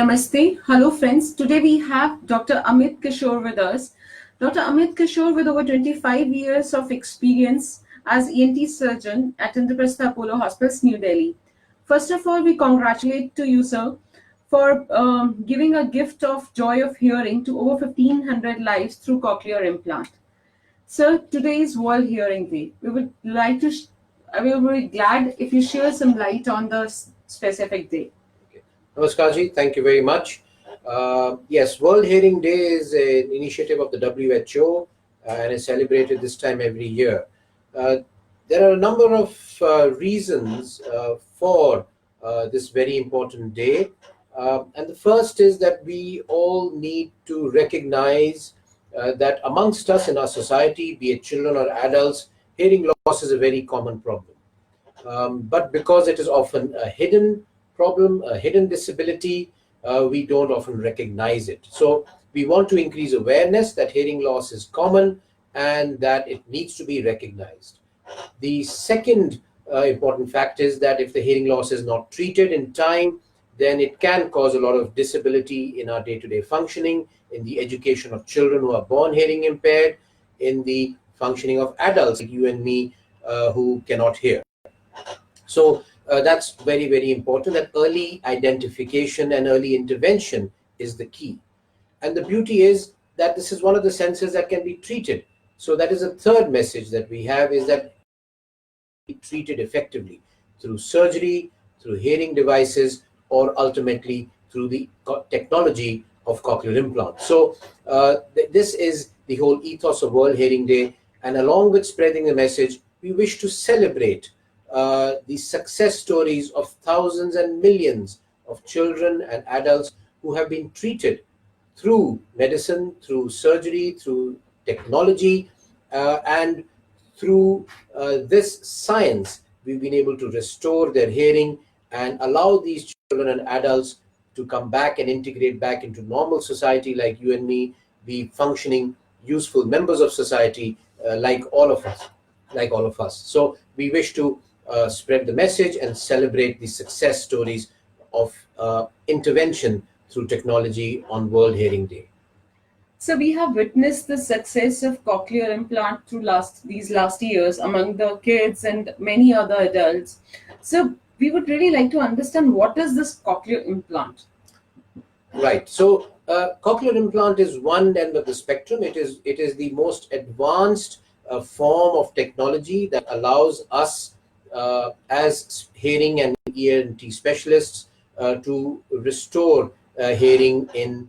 Namaste. Hello, friends. Today we have Dr. Ameet Kishor with us. Dr. Ameet Kishor, with over 25 years of experience as ENT surgeon at Indraprastha Apollo Hospitals, New Delhi. First of all, we congratulate to you, sir, for giving a gift of joy of hearing to over 1,500 lives through cochlear implant. Sir, today is World Hearing Day. We would like to, we will be glad if you share some light on the specific day. Namaskar ji, thank you very much. Yes, World Hearing Day is an initiative of the WHO and is celebrated this time every year. There are a number of reasons for this very important day. And the first is that we all need to recognize that amongst us in our society, be it children or adults, hearing loss is a very common problem. But because it is often a hidden problem, a hidden disability, we don't often recognize it. So we want to increase awareness that hearing loss is common and that it needs to be recognized. The second important fact is that if the hearing loss is not treated in time, then it can cause a lot of disability in our day-to-day functioning, in the education of children who are born hearing impaired, in the functioning of adults like you and me who cannot hear. So that's very, very important, that early identification and early intervention is the key. And the beauty is that this is one of the senses that can be treated. So that is a third message that we have, is that be treated effectively through surgery, through hearing devices, or ultimately through the technology of cochlear implant. So this is the whole ethos of World Hearing Day. And along with spreading the message, we wish to celebrate the success stories of thousands and millions of children and adults who have been treated through medicine, through surgery, through technology, and through this science. We've been able to restore their hearing and allow these children and adults to come back and integrate back into normal society like you and me, be functioning, useful members of society like all of us. So we wish to spread the message and celebrate the success stories of intervention through technology on World Hearing Day. So we have witnessed the success of cochlear implant through these last years among the kids and many other adults. So we would really like to understand, what is this cochlear implant? Right. So cochlear implant is one end of the spectrum. It is the most advanced form of technology that allows us as hearing and ENT specialists to restore hearing in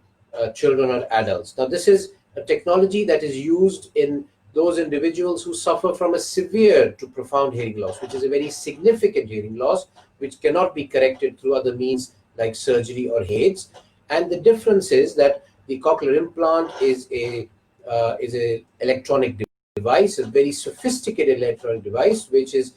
children or adults. Now, this is a technology that is used in those individuals who suffer from a severe to profound hearing loss, which is a very significant hearing loss, which cannot be corrected through other means like surgery or aids. And the difference is that the cochlear implant is a electronic device, a very sophisticated electronic device, which is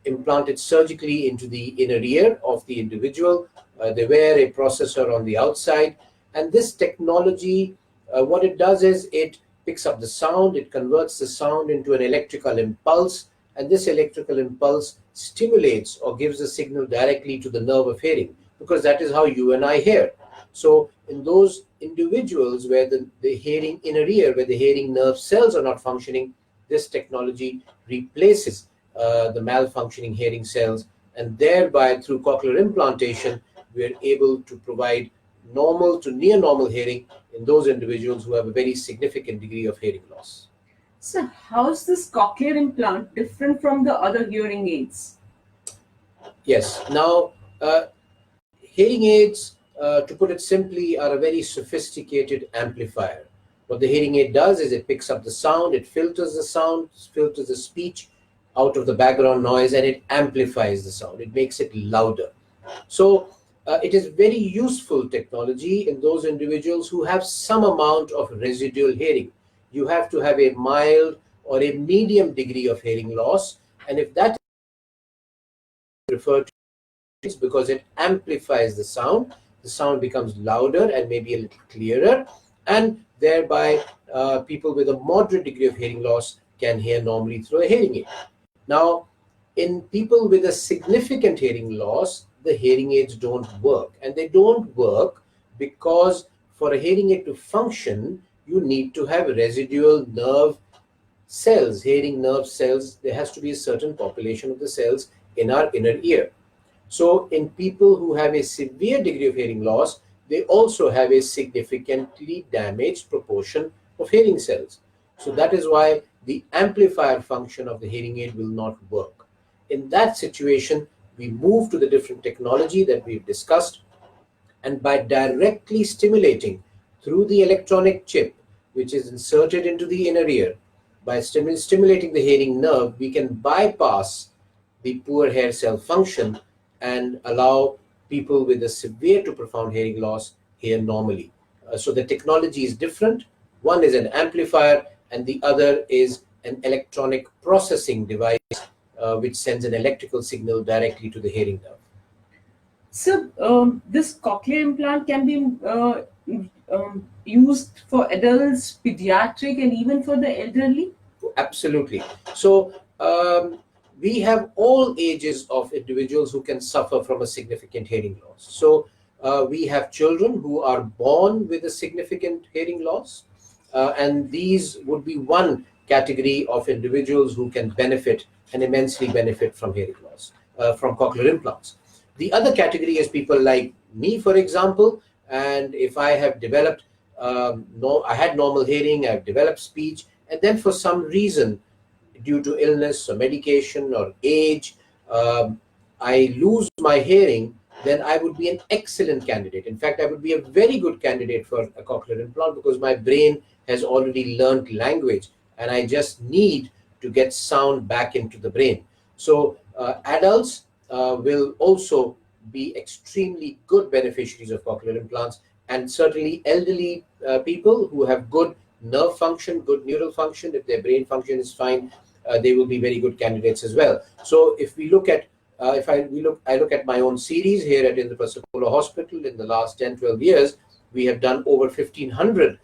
implanted surgically into the inner ear of the individual. They wear a processor on the outside, and this technology, what it does is it picks up the sound, it converts the sound into an electrical impulse, and this electrical impulse stimulates or gives a signal directly to the nerve of hearing, because that is how you and I hear. So in those individuals where the hearing inner ear, where the hearing nerve cells are not functioning, this technology replaces the malfunctioning hearing cells, and thereby through cochlear implantation we are able to provide normal to near normal hearing in those individuals who have a very significant degree of hearing loss. So how is this cochlear implant different from the other hearing aids? Yes. Now, hearing aids, to put it simply, are a very sophisticated amplifier. What the hearing aid does is it picks up the sound, it filters the sound, filters the speech out of the background noise, and it amplifies the sound. It makes it louder. So it is very useful technology in those individuals who have some amount of residual hearing. You have to have a mild or a medium degree of hearing loss, and if that is referred to, it's because it amplifies the sound becomes louder and maybe a little clearer, and thereby people with a moderate degree of hearing loss can hear normally through a hearing aid. Now, in people with a significant hearing loss, the hearing aids don't work, and they don't work because for a hearing aid to function, you need to have residual nerve cells, hearing nerve cells. There has to be a certain population of the cells in our inner ear. So in people who have a severe degree of hearing loss, they also have a significantly damaged proportion of hearing cells. So that is why the amplifier function of the hearing aid will not work. In that situation, we move to the different technology that we've discussed, and by directly stimulating through the electronic chip, which is inserted into the inner ear, by stimulating the hearing nerve, we can bypass the poor hair cell function and allow people with a severe to profound hearing loss hear normally. So the technology is different. One is an amplifier, and the other is an electronic processing device, which sends an electrical signal directly to the hearing nerve. So, this cochlear implant can be used for adults, pediatric, and even for the elderly? Absolutely. So we have all ages of individuals who can suffer from a significant hearing loss. So we have children who are born with a significant hearing loss, and these would be one category of individuals who can benefit and immensely benefit from hearing loss, from cochlear implants. The other category is people like me, for example, and if I have developed, no, I had normal hearing, I've developed speech, and then for some reason, due to illness or medication or age, I lose my hearing, then I would be an excellent candidate. In fact, I would be a very good candidate for a cochlear implant because my brain has already learned language and I just need to get sound back into the brain. So adults will also be extremely good beneficiaries of cochlear implants, and certainly elderly people who have good nerve function, good neural function, if their brain function is fine, they will be very good candidates as well. So if we look at, I look at my own series here at Indraprastha Apollo Hospital. In the last 10, 12 years, we have done over 1,500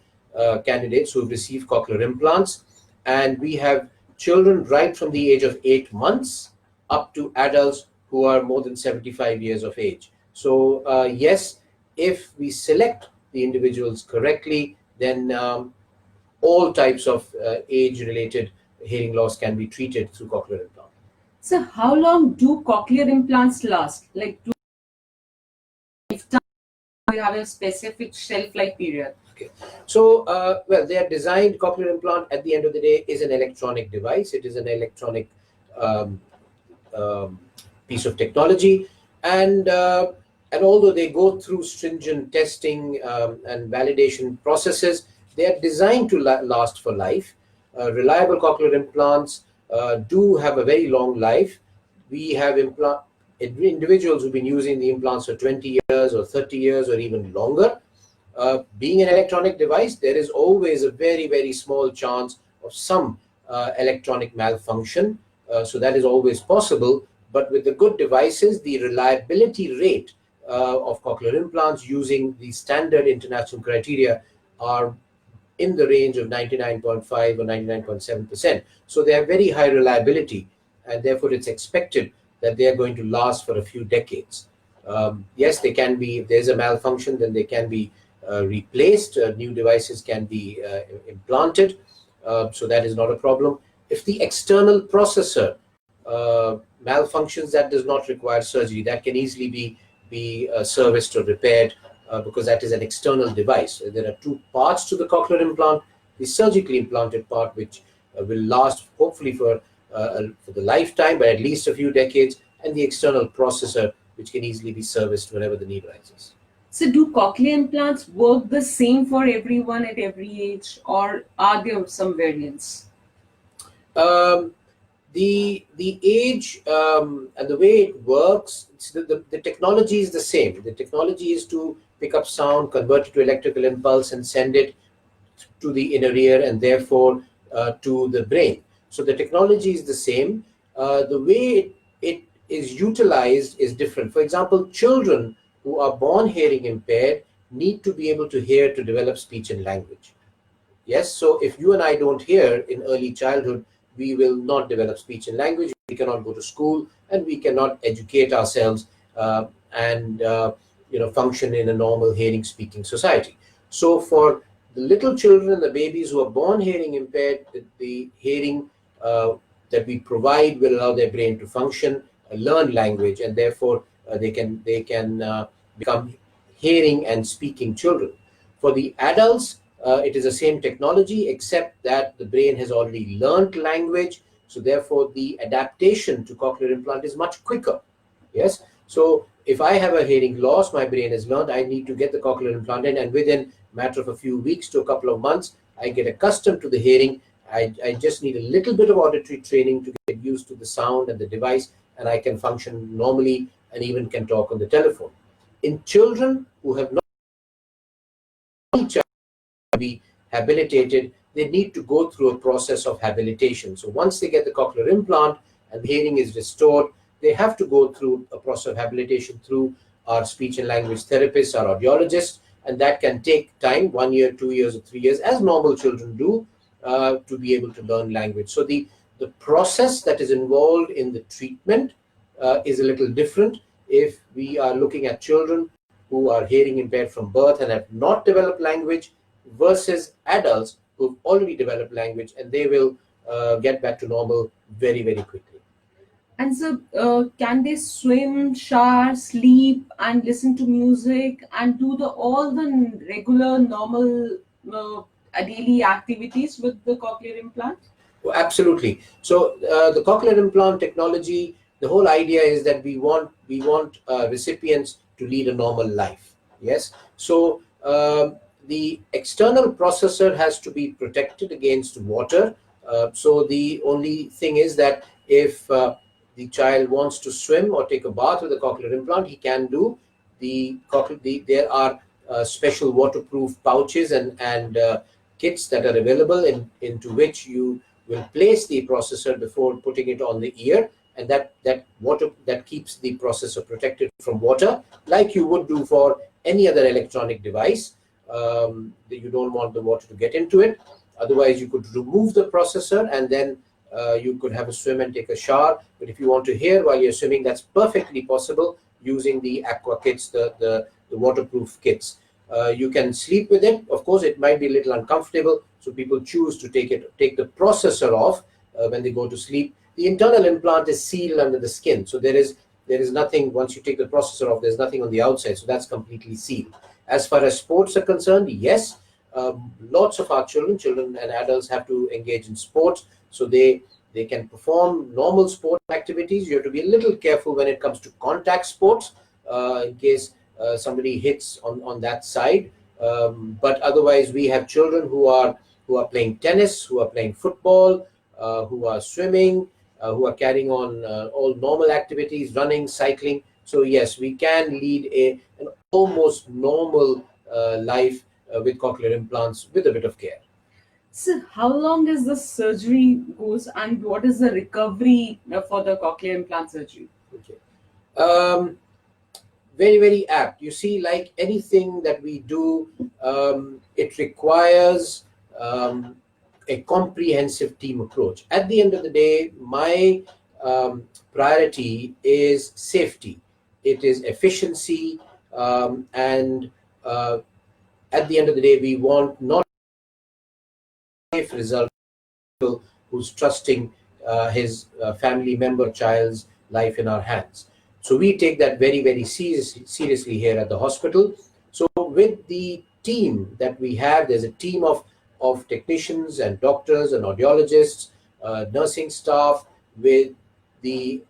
candidates who have received cochlear implants, and we have children right from the age of 8 months up to adults who are more than 75 years of age. So yes, if we select the individuals correctly, then all types of age-related hearing loss can be treated through cochlear implant. So, how long do cochlear implants last? Like, do we have a specific shelf life period? Okay. So, well, they are designed, cochlear implant at the end of the day is an electronic device. It is an electronic um, um, piece of technology, and although they go through stringent testing and validation processes, they are designed to last for life. Reliable cochlear implants do have a very long life. We have individuals who've been using the implants for 20 years or 30 years or even longer. Being an electronic device, there is always a very, very small chance of some electronic malfunction. So that is always possible. But with the good devices, the reliability rate of cochlear implants using the standard international criteria are in the range of 99.5 or 99.7%. So they have very high reliability, and therefore it's expected that they are going to last for a few decades. Yes, they can be, if there's a malfunction, then they can be replaced. New devices can be implanted. So that is not a problem. If the external processor malfunctions, that does not require surgery. That can easily be serviced or repaired because that is an external device. There are two parts to the cochlear implant: the surgically implanted part, which will last hopefully for the lifetime, but at least a few decades, and the external processor, which can easily be serviced whenever the need arises. So, do cochlear implants work the same for everyone at every age, or are there some variants? Um, the age and the way it works, the technology is the same. The technology is to pick up sound, convert it to electrical impulse, and send it to the inner ear and therefore to the brain. So the technology is the same. The way it is utilized is different. For example, children who are born hearing impaired need to be able to hear to develop speech and language. Yes, so if you and I don't hear in early childhood, we will not develop speech and language. We cannot go to school and we cannot educate ourselves. And function in a normal hearing speaking society. So for the little children and the babies who are born hearing impaired, the hearing that we provide will allow their brain to function, learn language, and therefore they can become hearing and speaking children. For the adults, it is the same technology, except that the brain has already learned language, so therefore the adaptation to cochlear implant is much quicker. Yes. So if I have a hearing loss, my brain has learned I need to get the cochlear implant in, and within a matter of a few weeks to a couple of months, I get accustomed to the hearing. I just need a little bit of auditory training to get used to the sound and the device, and I can function normally and even can talk on the telephone. In children who have not be habilitated, they need to go through a process of habilitation. So once they get the cochlear implant and the hearing is restored, they have to go through a process of habilitation through our speech and language therapists, our audiologists, and that can take time, 1 year, 2 years, or 3 years, as normal children do, to be able to learn language. So the process that is involved in the treatment is a little different if we are looking at children who are hearing impaired from birth and have not developed language versus adults who've already developed language, and they will get back to normal very, very quickly. And so, can they swim, shower, sleep, and listen to music, and do all the regular, normal daily activities with the cochlear implant? Oh, absolutely. So the cochlear implant technology, the whole idea is that we want recipients to lead a normal life. Yes. So the external processor has to be protected against water. So the only thing is that if the child wants to swim or take a bath with a cochlear implant, he can do. There are special waterproof pouches and kits that are available into which you will place the processor before putting it on the ear, and that keeps the processor protected from water, like you would do for any other electronic device. That you don't want the water to get into it. Otherwise, you could remove the processor and then you could have a swim and take a shower. But if you want to hear while you're swimming, that's perfectly possible using the aqua kits, the waterproof kits. You can sleep with it. Of course, it might be a little uncomfortable, so people choose to take the processor off when they go to sleep. The internal implant is sealed under the skin, so there is nothing. Once you take the processor off, there's nothing on the outside, so that's completely sealed. As far as sports are concerned, yes, lots of our children and adults have to engage in sports, so they can perform normal sport activities. You have to be a little careful when it comes to contact sports, in case somebody hits on that side. But otherwise, we have children who are playing tennis, who are playing football, who are swimming, who are carrying on all normal activities, running, cycling. So yes, we can lead an almost normal life with cochlear implants with a bit of care. So, how long is the surgery goes, and what is the recovery for the cochlear implant surgery? Okay. Very, very apt. You see, like anything that we do, it requires a comprehensive team approach. At the end of the day, my priority is safety. It is efficiency, and at the end of the day, we want not safe result who's trusting his family member child's life in our hands. So we take that very, very seriously here at the hospital. So with the team that we have, there's a team of technicians and doctors and audiologists, nursing staff, with the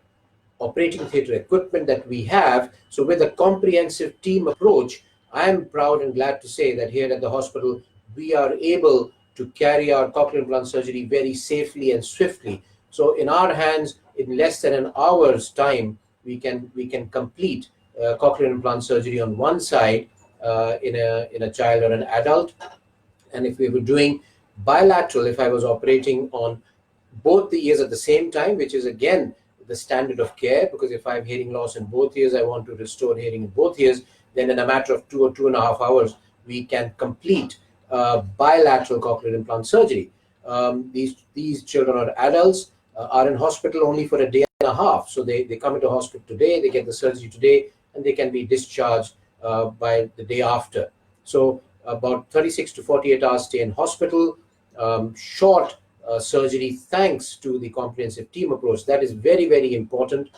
operating theatre equipment that we have. So with a comprehensive team approach, I am proud and glad to say that here at the hospital, we are able to carry out cochlear implant surgery very safely and swiftly. So in our hands, in less than an hour's time, we can complete cochlear implant surgery on one side in a child or an adult. And if we were doing bilateral, if I was operating on both the ears at the same time, which is again the standard of care, because if I have hearing loss in both ears, I want to restore hearing in both ears, then in a matter of 2 or 2.5 hours, we can complete bilateral cochlear implant surgery. These children or adults are in hospital only for a day and a half. So they come into hospital today, they get the surgery today, and they can be discharged by the day after. So about 36 to 48 hours stay in hospital, short surgery thanks to the comprehensive team approach. That is very, very important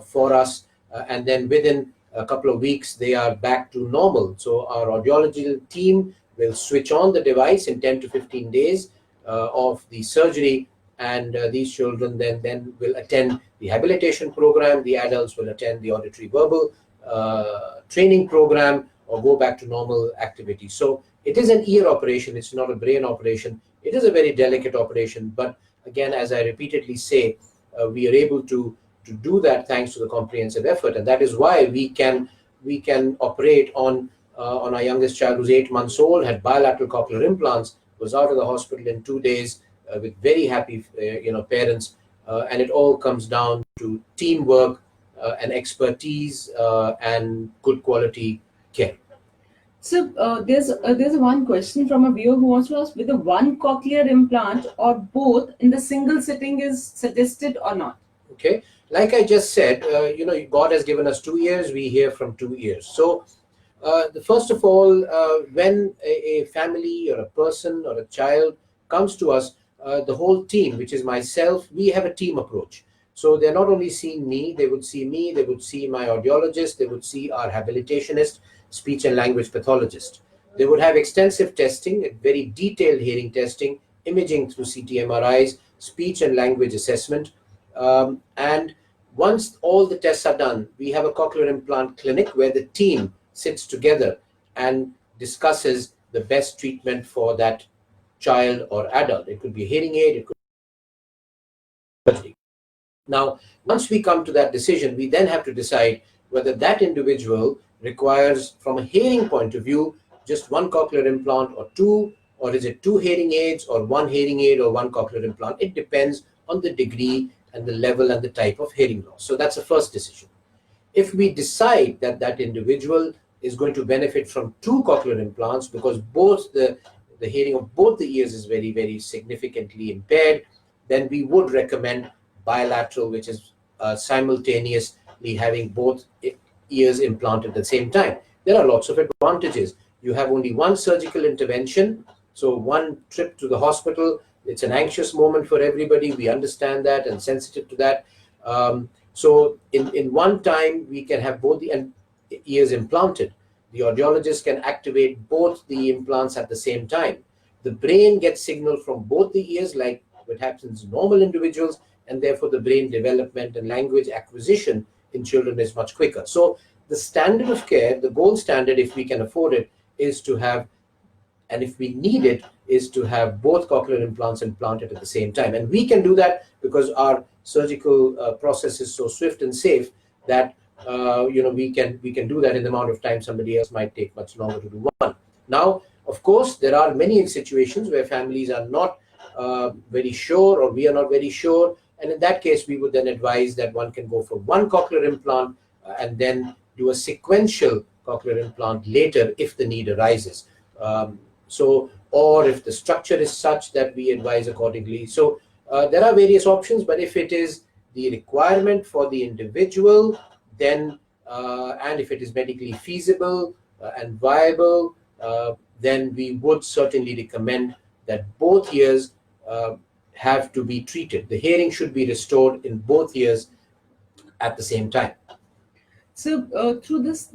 for us. And then within a couple of weeks, they are back to normal. So our audiology team will switch on the device in 10 to 15 days of the surgery, and these children then will attend the habilitation program. The adults will attend the auditory verbal training program or go back to normal activity. So it is an ear operation. It's not a brain operation. It is a very delicate operation. But again, as I repeatedly say, we are able to do that thanks to the comprehensive effort, and that is why we can operate on our youngest child, who's 8 months old, had bilateral cochlear implants, was out of the hospital in 2 days with very happy parents, and it all comes down to teamwork and expertise and good quality care. So there's one question from a viewer who wants to ask whether one cochlear implant or both in the single sitting is suggested or not. Okay, like I just said, God has given us 2 ears. We hear from 2 ears. So first of all, when a family or a person or a child comes to us, the whole team, which is myself, we have a team approach. So they're not only seeing me, they would see me, they would see my audiologist, they would see our habilitationist, speech and language pathologist. They would have extensive testing, very detailed hearing testing, imaging through CT MRIs, speech and language assessment. And once all the tests are done, we have a cochlear implant clinic where the team sits together and discusses the best treatment for that child or adult. It could be a hearing aid, it could be surgery. Now, once we come to that decision, we then have to decide whether that individual requires, from a hearing point of view, just one cochlear implant or two, or is it 2 hearing aids or 1 hearing aid or 1 cochlear implant. It depends on the degree and the level and the type of hearing loss. So that's the first decision. If we decide that that individual is going to benefit from 2 cochlear implants because both the hearing of both the ears is very, very significantly impaired, then we would recommend bilateral, which is simultaneously having both ears implanted at the same time. There are lots of advantages. You have only one surgical intervention, so one trip to the hospital. It's an anxious moment for everybody. We understand that and sensitive to that. So in one time, we can have both the ears implanted. The audiologist can activate both the implants at the same time. The brain gets signal from both the ears like what happens in normal individuals, and therefore the brain development and language acquisition in children is much quicker. So the standard of care, the gold standard, if we can afford it, is to have, and if we need it, is to have both cochlear implants implanted at the same time. And we can do that because our surgical process is so swift and safe that we can do that in the amount of time somebody else might take much longer to do one. Now, of course, there are many situations where families are not very sure, or we are not very sure, and in that case we would then advise that one can go for 1 cochlear implant and then do a sequential cochlear implant later if the need arises. Or if the structure is such that we advise accordingly. So there are various options, but if it is the requirement for the individual, then and if it is medically feasible and viable, then we would certainly recommend that both ears have to be treated. The hearing should be restored in both ears at the same time. So through this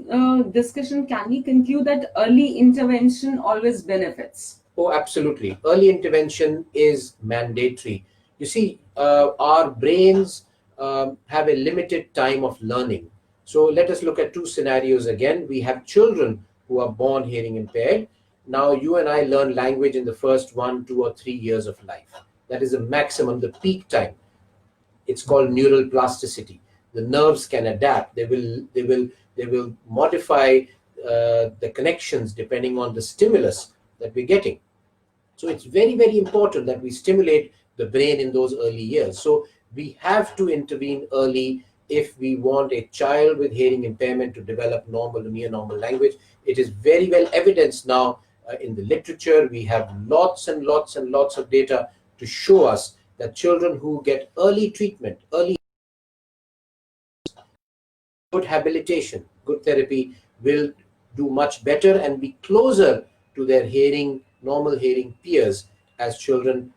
discussion, can we conclude that early intervention always benefits? Oh, absolutely. Early intervention is mandatory. You see, our brains have a limited time of learning. So let us look at 2 scenarios again. We have children who are born hearing impaired. Now, you and I learn language in the first 1, 2, or 3 years of life. That is the maximum, the peak time. It's called neural plasticity. The nerves can adapt. They will modify the connections depending on the stimulus that we're getting. So it's very, very important that we stimulate the brain in those early years. So we have to intervene early if we want a child with hearing impairment to develop normal or near normal language. It is very well evidenced now in the literature. We have lots and lots and lots of data to show us that children who get early treatment, early good habilitation, good therapy, will do much better and be closer to their normal hearing peers as children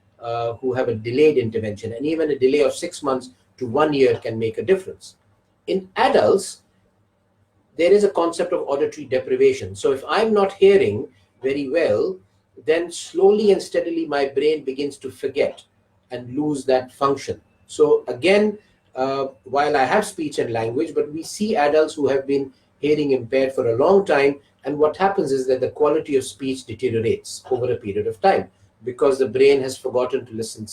who have a delayed intervention. And even a delay of 6 months to 1 year can make a difference. In adults, there is a concept of auditory deprivation. So if I'm not hearing very well, then slowly and steadily my brain begins to forget and lose that function. So again, while I have speech and language, but we see adults who have been hearing impaired for a long time, and what happens is that the quality of speech deteriorates over a period of time because the brain has forgotten to listen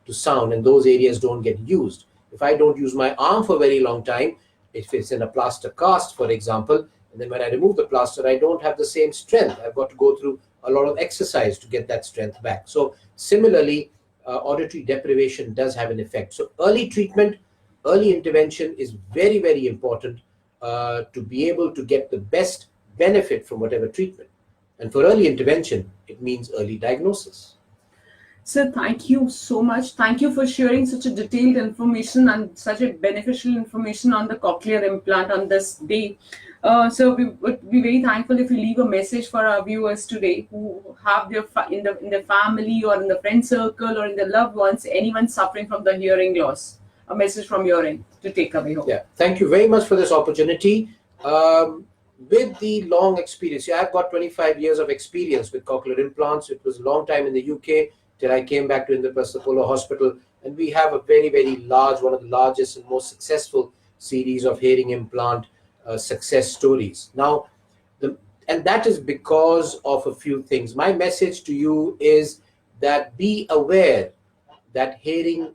to sound, and those areas don't get used. If I don't use my arm for a very long time, if it's in a plaster cast, for example, and then when I remove the plaster, I don't have the same strength. I've got to go through a lot of exercise to get that strength back. So similarly, auditory deprivation does have an effect. So early treatment, early intervention is very, very important to be able to get the best benefit from whatever treatment. And for early intervention, it means early diagnosis. Sir, thank you so much. Thank you for sharing such a detailed information and such a beneficial information on the cochlear implant on this day. So we would be very thankful if you leave a message for our viewers today who have their in the family or in the friend circle or in the loved ones, anyone suffering from the hearing loss. A message from your end to take away home. Yeah, thank you very much for this opportunity. With the long experience, I've got 25 years of experience with cochlear implants. It was a long time in the UK till I came back to Indraprastha Apollo Hospital, and we have a very, very large, one of the largest and most successful series of hearing implant success stories. Now, and that is because of a few things. My message to you is that be aware that hearing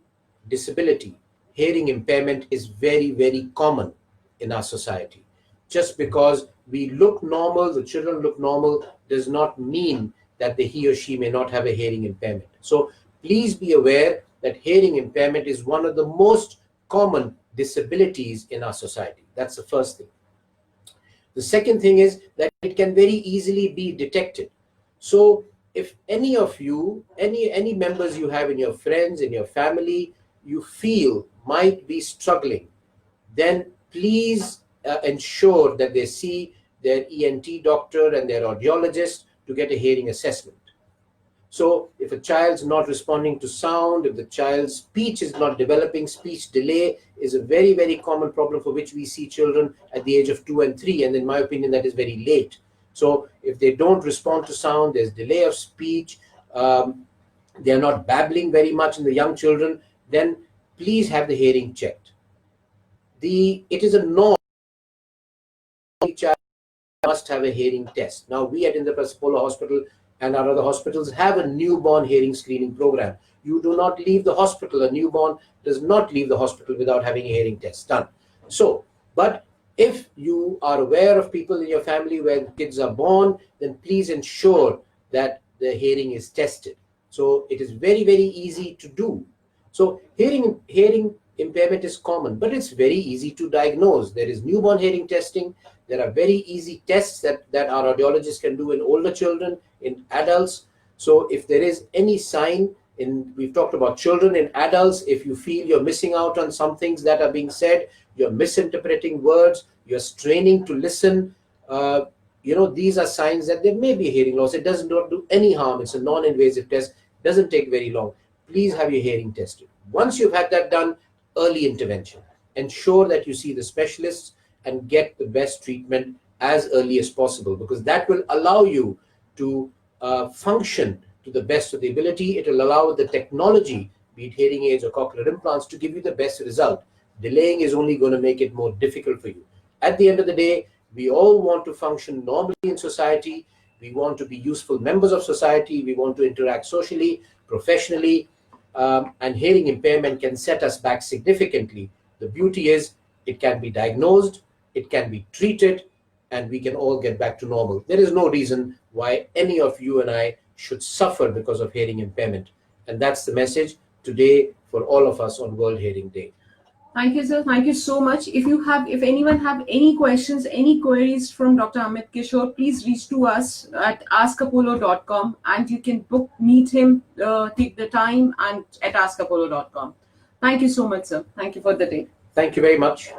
disability, hearing impairment is very, very common in our society. Just because we look normal, the children look normal, does not mean that he or she may not have a hearing impairment. So please be aware that hearing impairment is one of the most common disabilities in our society. That's the first thing. The second thing is that it can very easily be detected. So if any of you, any members you have in your friends, in your family, you feel might be struggling, then please ensure that they see their ENT doctor and their audiologist to get a hearing assessment. So if a child's not responding to sound, if the child's speech is not developing, speech delay is a very, very common problem for which we see children at the age of 2 and 3. And in my opinion, that is very late. So if they don't respond to sound, there's delay of speech, they're not babbling very much in the young children, then please have the hearing checked. It is a norm. Each child must have a hearing test. Now, we at Indraprastha Apollo Hospital and our other hospitals have a newborn hearing screening program. You do not leave the hospital. A newborn does not leave the hospital without having a hearing test done. So, but if you are aware of people in your family where kids are born, then please ensure that the hearing is tested. So it is very, very easy to do. So hearing impairment is common, but it's very easy to diagnose. There is newborn hearing testing. There are very easy tests that our audiologists can do in older children, in adults. So if there is any sign, we've talked about children, in adults, if you feel you're missing out on some things that are being said, you're misinterpreting words, you're straining to listen, these are signs that there may be a hearing loss. It does not do any harm. It's a non-invasive test. It doesn't take very long. Please have your hearing tested. Once you've had that done, early intervention. Ensure that you see the specialists and get the best treatment as early as possible, because that will allow you to function to the best of the ability. It will allow the technology, be it hearing aids or cochlear implants, to give you the best result. Delaying is only going to make it more difficult for you. At the end of the day, we all want to function normally in society. We want to be useful members of society. We want to interact socially, professionally, and hearing impairment can set us back significantly. The beauty is it can be diagnosed, it can be treated, and we can all get back to normal. There is no reason why any of you and I should suffer because of hearing impairment. And that's the message today for all of us on World Hearing Day. Thank you, sir. Thank you so much. If anyone have any questions, any queries from Dr. Ameet Kishor, please reach to us at askapollo.com, and you can meet him, take the time, and at askapollo.com. Thank you so much, sir. Thank you for the day. Thank you very much.